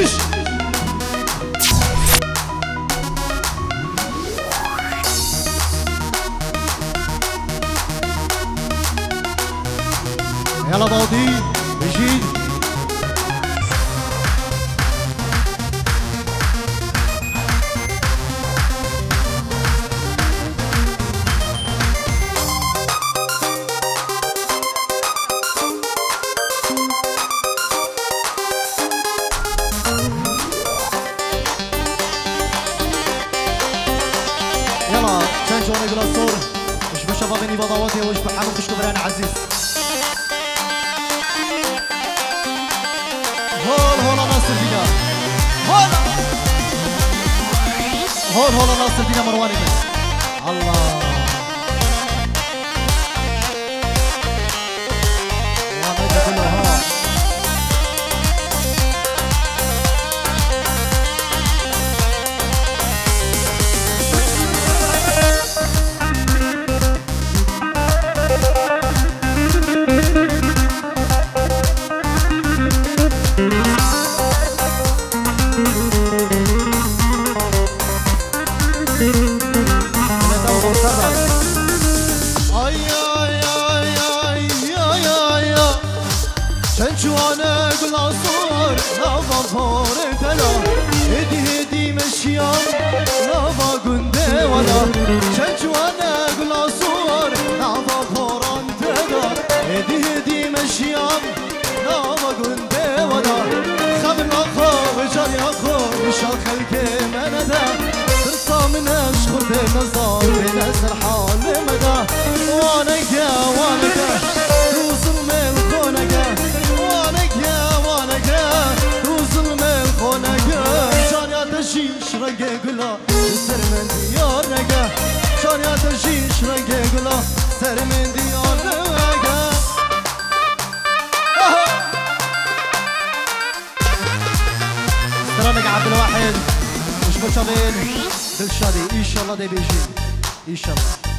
مش يلا ضوضي بيجي يلا تشانجوني بلا صور مش بشبابني بضواتي وش بحمد مش كبران عزيز هول ناصر دينا هول ناصر دينا مرواني بس الله هدي مشيام نافا قندي ولا شجوانا قل عصور نافا فوران تدار هدي مشيام نافا قندي ولا خبر أخو جاري أخو مشاق خلقي مندا ترصى من أشخر دي نظار بنزر حال مدى وانكا توصل من خونكا وانكا توصل من خونكا شیش رنگ گلا سر من دیار نگه شاریات شیش رنگ گلا سر من دیار نگه سلامك عبد الواحد مش مشابين بالشادي ان شاء الله ده بيجي ان شاء الله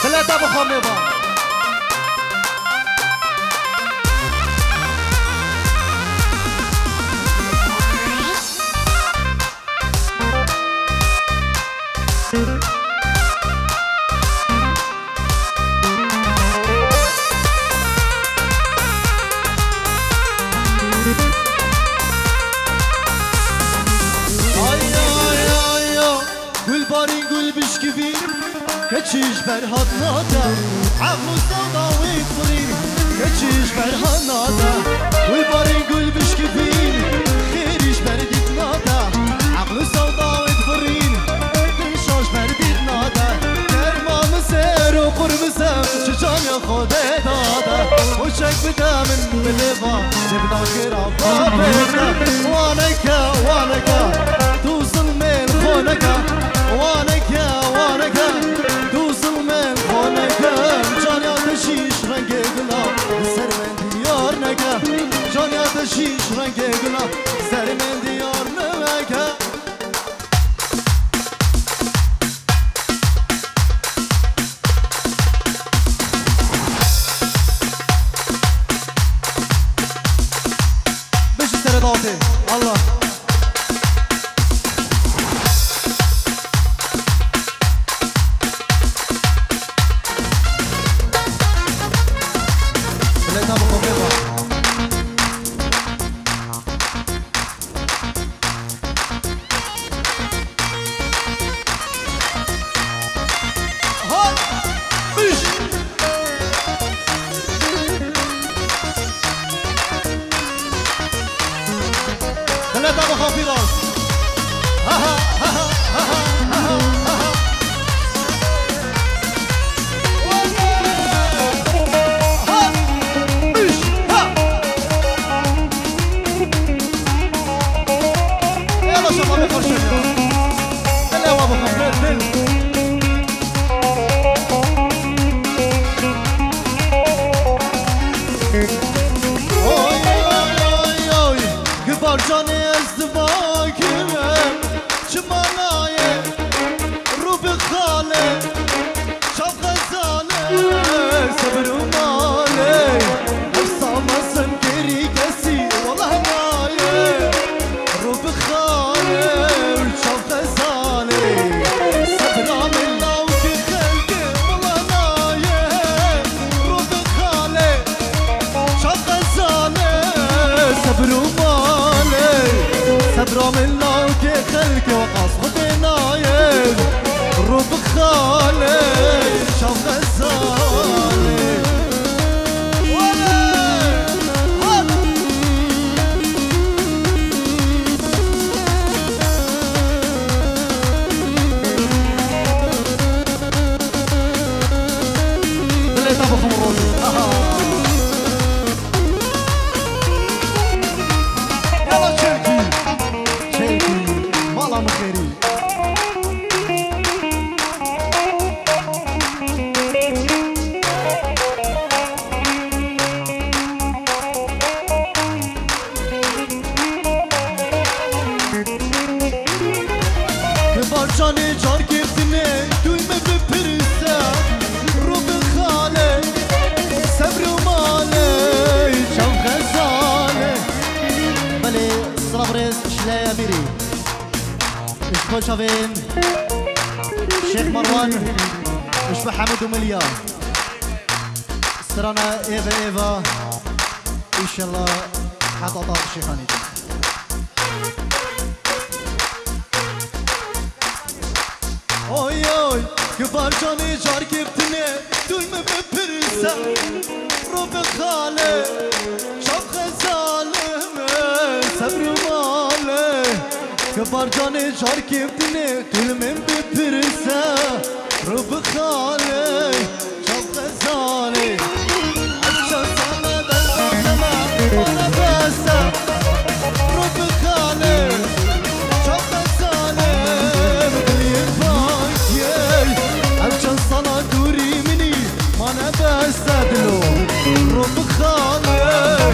ثلاثة بخميضة قول باري قول بشكفي كتشيش برهاد نادا عقل الصودا ويطرين كتشيش برهاد نادا والباري قول بشكفين خيريش برديت نادا عقل الصودا ويطرين تنشاش برديت نادا كرما مسير وقرب سام شجام يا خودي دادا وشك بدا من بلغا جبنا كرافا بيتا وانكا توصل من خونكا وانكا توصل من خونكا جانيا تشيش رنگ گلا سر من دیار نکا جانيا تشيش رنگ گلا سر من دیار نکا بشي سر داوتي الله ثلاثة بخافضات راملنا وكي خلك وقص بنايم روب خالي شاف غزالي دليت ابو خمروني يلا شركي شركي مالا مخيري جاني جار كيفتني توي ما ببرسا روب خالي صبر ومالي شوف غزالي بلي صرابريز شلايا بيري اشبه شافين شيخ مروان اشبه حمد ومليار سرانا ايفا ان شاء الله حتى طاق الشيخاني اوي اوي كبار جاني جار كيفتني توي ما ببرسا روب خالي شاف غزالي صبر ومالي كبار جاني جار كيفتني توي ما ببرسا روب خالي شاف غزالي عشان سما بالسما وانا بسا روب خالي شاف غزالي عشان صلاة دوري مني ما انا بستدلو روب خالي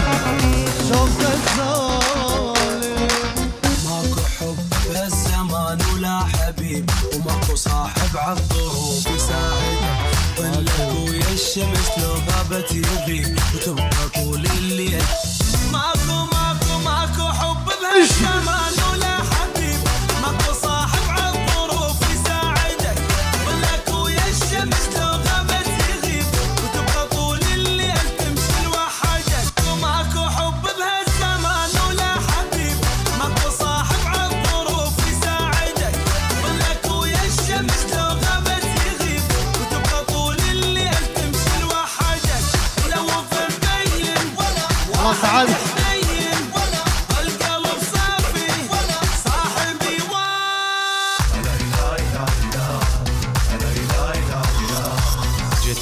شوف غزالي ماكو حب بهالزمان ولا حبيب وماكو صاحب عالظروف يساعده ظلك ويا الشمس لو غابت يغيب وتبقى طول الليل ماكو حب بهالزمان ولا حبيب ماكو صاحب عالظروف يساعدك ظلك ويا الشمس لو غابت يغيب وتبقى طول الليل تمشي لوحدك ماكو حب بهالزمان ولا حبيب ماكو صاحب عالظروف يساعدك ظلك ويا الشمس لو غابت يغيب وتبقى طول الليل تمشي لوحدك ولو في مبين ولا سعد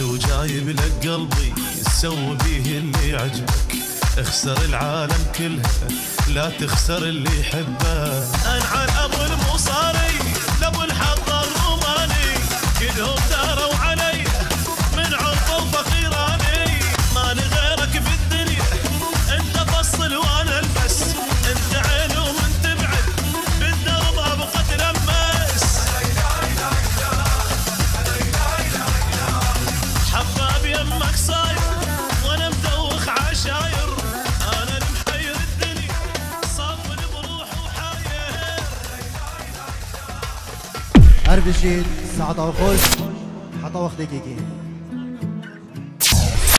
وجايب لك قلبي سوي بيه اللي يعجبك اخسر العالم كلها لا تخسر اللي يحبك انعى ابو المصاري لابو الحضر روماني كلهم داروا علي من عرف وفقيراني ما لغيرك في الدنيا انت فصل وانا البس انت عين ومن تبعد بالدرب ابقى تلمس حباب يمك صاير وانا مدوخ عشاير انا المحير الدنيا صافن بروح وحاير عرب الشيل ساعة خوش حتى وقت دقيقة